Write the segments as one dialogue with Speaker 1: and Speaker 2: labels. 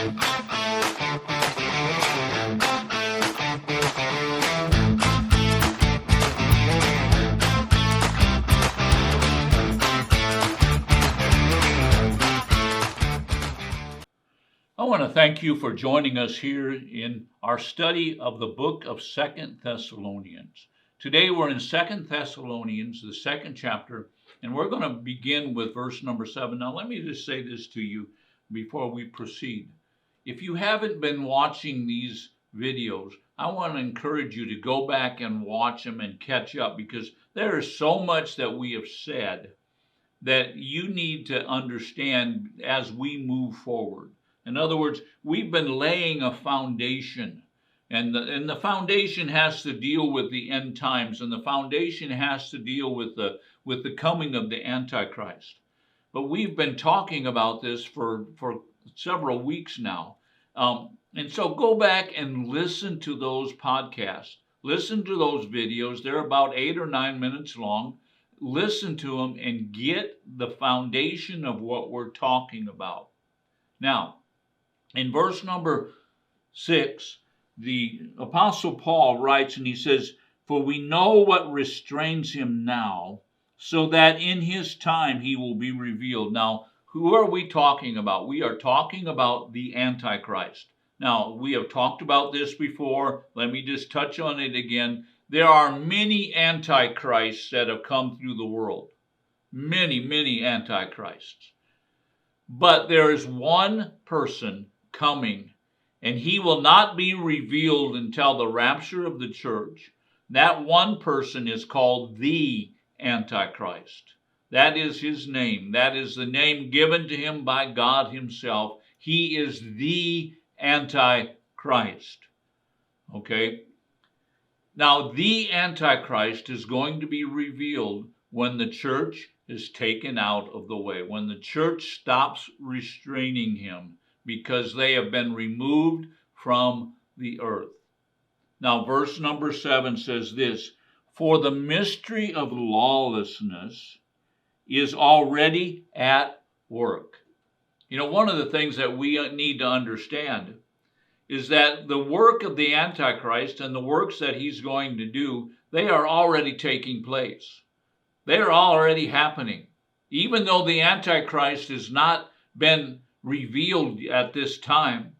Speaker 1: I want to thank you for joining us here in our study of the book of 2 Thessalonians. Today we're in 2 Thessalonians, the second chapter, and we're going to begin with verse number 7. Now let me just say this to you before we proceed. If you haven't been watching these videos, I want to encourage you to go back and watch them and catch up, because there is so much that we have said that you need to understand as we move forward. In other words, we've been laying a foundation, and the foundation has to deal with the end times, and the foundation has to deal with the coming of the Antichrist. But we've been talking about this for several weeks now. And so go back and listen to those podcasts. Listen to those videos. They're about 8 or 9 minutes long. Listen to them and get the foundation of what we're talking about. Now, in verse number 6, the Apostle Paul writes, and he says, "For we know what restrains him now, so that in his time he will be revealed." Now, who are we talking about? We are talking about the Antichrist. Now, we have talked about this before. Let me just touch on it again. There are many antichrists that have come through the world. Many, many antichrists. But there is one person coming, and he will not be revealed until the rapture of the church. That one person is called the Antichrist. That is his name. That is the name given to him by God himself. He is the Antichrist. Okay? Now, the Antichrist is going to be revealed when the church is taken out of the way, when the church stops restraining him, because they have been removed from the earth. Now, verse number 7 says this, "For the mystery of lawlessness is already at work." You know, one of the things that we need to understand is that the work of the Antichrist and the works that he's going to do, they are already taking place. They are already happening. Even though the Antichrist has not been revealed at this time,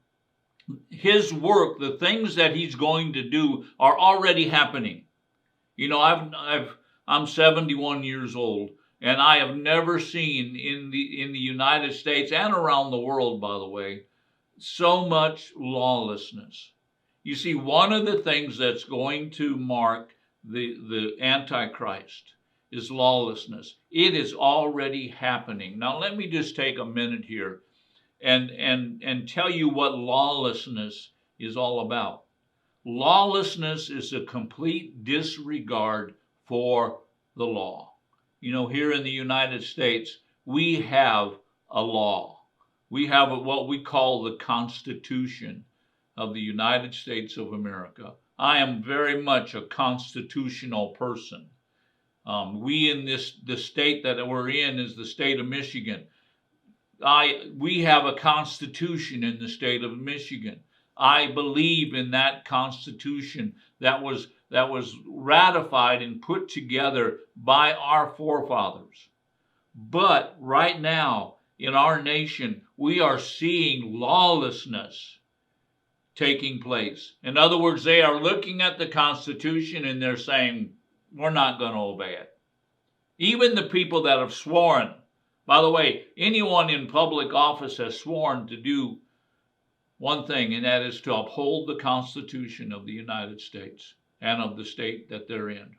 Speaker 1: his work, the things that he's going to do, are already happening. You know, I'm 71 years old, and I have never seen in the United States and around the world, by the way, so much lawlessness. You see, one of the things that's going to mark the Antichrist is lawlessness. It is already happening. Now, let me just take a minute here and tell you what lawlessness is all about. Lawlessness is a complete disregard for the law. You know, here in the United States, we have a law. We have what we call the Constitution of the United States of America. I am very much a constitutional person. We in the state that we're in is the state of Michigan. We have a constitution in the state of Michigan. I believe in that constitution that was ratified and put together by our forefathers. But right now in our nation, we are seeing lawlessness taking place. In other words, they are looking at the Constitution and they're saying, we're not going to obey it. Even the people that have sworn, by the way, anyone in public office has sworn to do one thing, and that is to uphold the Constitution of the United States and of the state that they're in.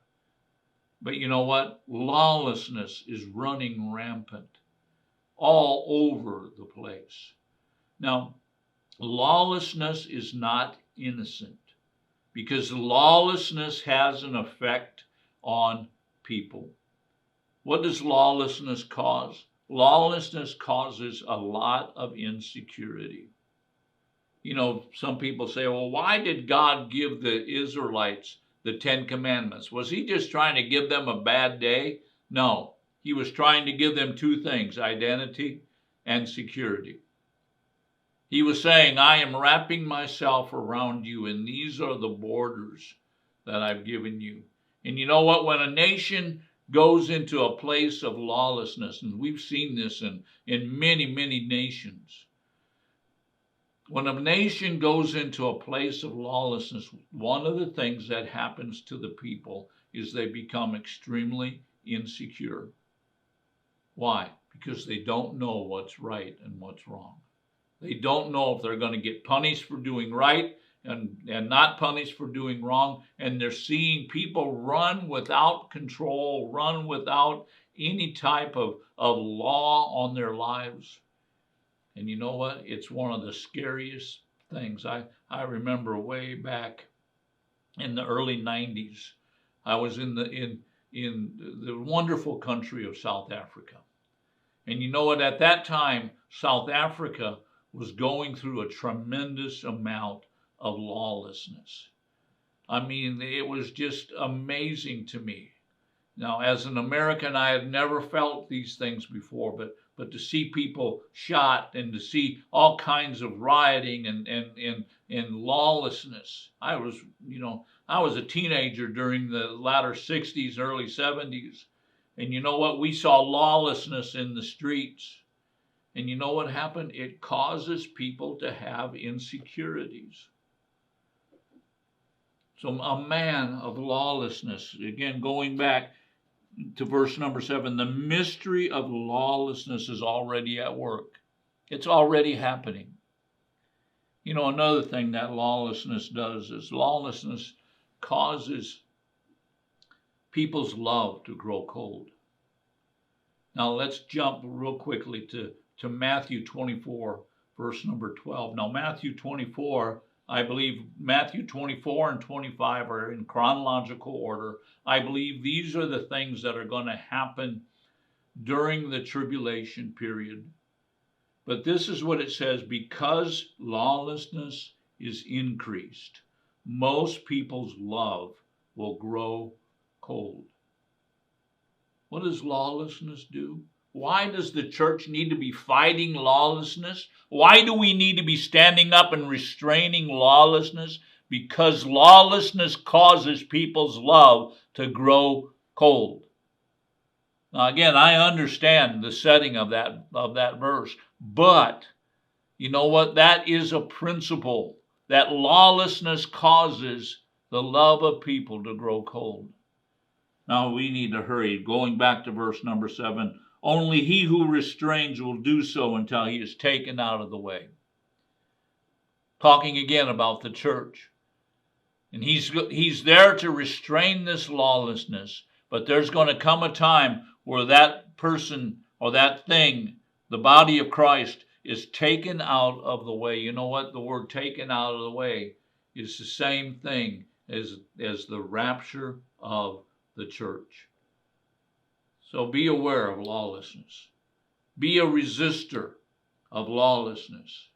Speaker 1: But you know what? Lawlessness is running rampant all over the place. Now, lawlessness is not innocent, because lawlessness has an effect on people. What does lawlessness cause? Lawlessness causes a lot of insecurity. You know, some people say, well, why did God give the Israelites the 10 Commandments? Was he just trying to give them a bad day? No, he was trying to give them two things, identity and security. He was saying, I am wrapping myself around you, and these are the borders that I've given you. And you know what? When a nation goes into a place of lawlessness, and we've seen this in many, many nations, when a nation goes into a place of lawlessness, one of the things that happens to the people is they become extremely insecure. Why? Because they don't know what's right and what's wrong. They don't know if they're going to get punished for doing right and not punished for doing wrong. And they're seeing people run without control, run without any type of law on their lives. And you know what? It's one of the scariest things. I remember way back in the early 90s, I was in the wonderful country of South Africa. And you know what? At that time, South Africa was going through a tremendous amount of lawlessness. I mean, it was just amazing to me. Now, as an American, I had never felt these things before, but to see people shot and to see all kinds of rioting and lawlessness. I was a teenager during the latter 60s, early 70s. And you know what? We saw lawlessness in the streets. And you know what happened? It causes people to have insecurities. So a man of lawlessness, again, going back to verse number 7, the mystery of lawlessness is already at work. It's already happening. You know, another thing that lawlessness does is lawlessness causes people's love to grow cold. Now let's jump real quickly to Matthew 24, verse number 12. Now Matthew 24, I believe Matthew 24 and 25 are in chronological order. I believe these are the things that are going to happen during the tribulation period. But this is what it says: because lawlessness is increased, most people's love will grow cold. What does lawlessness do? Why does the church need to be fighting lawlessness? Why do we need to be standing up and restraining lawlessness? Because lawlessness causes people's love to grow cold. Now again, I understand the setting of that verse, but you know what? That is a principle, that lawlessness causes the love of people to grow cold. Now we need to hurry. Going back to verse number 7, only he who restrains will do so until he is taken out of the way. Talking again about the church. And he's there to restrain this lawlessness, but there's going to come a time where that person or that thing, the body of Christ, is taken out of the way. You know what? The word taken out of the way is the same thing as the rapture of the church. So be aware of lawlessness. Be a resistor of lawlessness.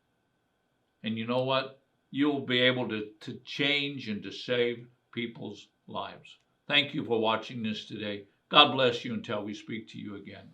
Speaker 1: And you know what? You'll be able to change and to save people's lives. Thank you for watching this today. God bless you until we speak to you again.